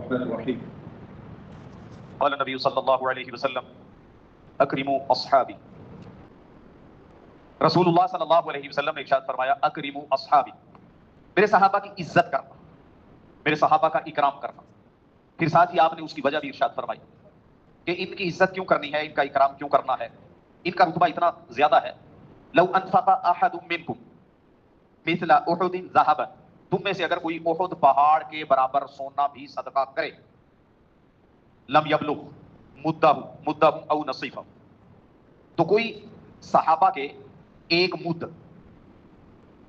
الرحمن الرحیم قال نبی صلی اللہ علیہ وسلم اکرموا اصحابی، رسول اللہ صلی اللہ علیہ وسلم نے ارشاد فرمایا اکرموا اصحابی، میرے صحابہ کی عزت کرنا، میرے صحابہ کا اکرام کرنا۔ پھر ساتھ ہی آپ نے اس کی وجہ بھی ارشاد فرمائی کہ ان کی عزت کیوں کرنی ہے، ان کا اکرام کیوں کرنا ہے، ان کا رتبہ اتنا زیادہ ہے۔ لو انفق احد منکم مثل احد ذهبا، تم میں سے اگر کوئی احد پہاڑ کے برابر سونا بھی صدقہ کرے، لم یبلغ مدہ او نصیفہ، تو کوئی صحابہ کے ایک مد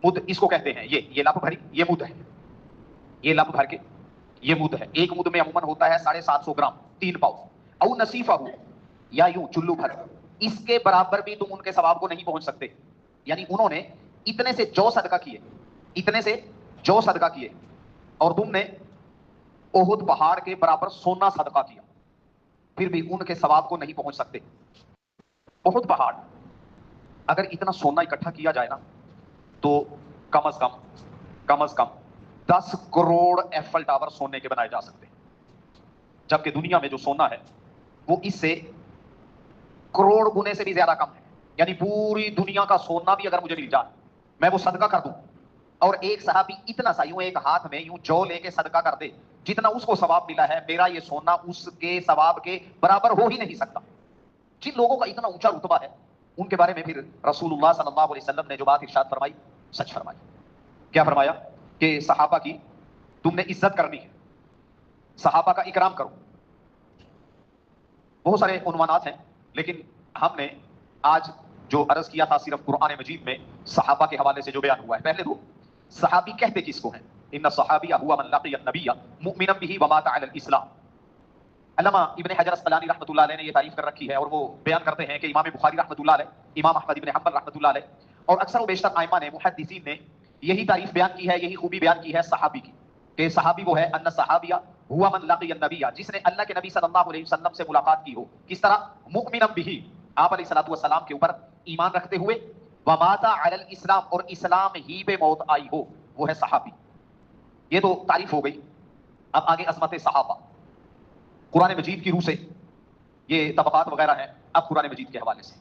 اس کو کہتے ہیں، یہ لپ بھری، یہ مد ہے، یہ لپ بھر کے یہ مد ہے۔ ایک مد میں عموماً ہوتا ہے 750 گرام، 3 پاؤ، او نصیفہ ہو، یا یوں چلو بھر، اس کے برابر بھی تم ان کے ثواب کو نہیں پہنچ سکتے۔ یعنی انہوں نے اتنے سے جو صدقہ کیے، اتنے سے جو صدقہ کیے، اور تم نے احد پہاڑ کے برابر سونا صدقہ کیا، پھر بھی ان کے ثواب کو نہیں پہنچ سکتے۔ احد پہاڑ اگر اتنا سونا اکٹھا کیا جائے نا تو کم از کم 10 کروڑ ایفل ٹاور سونے کے بنائے جا سکتے ہیں، جبکہ دنیا میں جو سونا ہے وہ اس سے کروڑ گنے سے بھی زیادہ کم ہے۔ یعنی پوری دنیا کا سونا بھی اگر مجھے مل جائے، میں وہ صدقہ کر دوں، اور ایک صحابی اتنا سا یوں ایک ہاتھ میں یوں جو لے کے صدقہ کر دے، جتنا اس کو ثواب ملا ہے، میرا یہ سونا اس کے ثواب کے برابر ہو ہی نہیں سکتا۔ جن لوگوں کا اتنا اونچا رتبہ ہے، ان کے بارے میں پھر رسول اللہ صلی اللہ علیہ وسلم نے جو بات ارشاد فرمائی، سچ فرمائی۔ کیا فرمایا؟ کہ صحابہ کی تم نے عزت کرنی ہے، صحابہ کا اکرام کرو۔ بہت سارے عنوانات ہیں، لیکن ہم نے آج جو عرض کیا تھا صرف قرآن مجید میں صحابہ کے حوالے سے جو بیان ہوا ہے۔ پہلے تو صحابی کہتے کس کو ہیں؟ ان الصحابی هو من لقی النبی مؤمنا به ومات علی الاسلام۔ علامہ ابن حجر اسقلانی رحمۃ اللہ علیہ نے یہ تعریف کر رکھی ہے، اور وہ بیان کرتے ہیں کہ امام بخاری رحمۃ اللہ علیہ، امام احمد ابن حنبل رحمۃ اللہ علیہ، اور اکثر و بیشتر ائمہ نے، محدثین نے یہی تعریف بیان کی ہے، یہی خوبی بیان کی ہے صحابی کی، کہ صحابی وہ ہے ان صحابیہ ہوا من لقی النبی، جس نے اللہ کے نبی صلی اللہ علیہ وسلم سے ملاقات کی ہو، کس طرح؟ مؤمنا به، آپ علیہ الصلوۃ والسلام کے اوپر ایمان رکھتے ہوئے، ومات علی الاسلام، اور اسلام ہی پہ موت آئی ہو، وہ ہے صحابی۔ یہ تو تعریف ہو گئی۔ اب آگے عظمت صحابہ قرآن مجید کی روح سے، یہ طبقات وغیرہ ہیں، اب قرآن مجید کے حوالے سے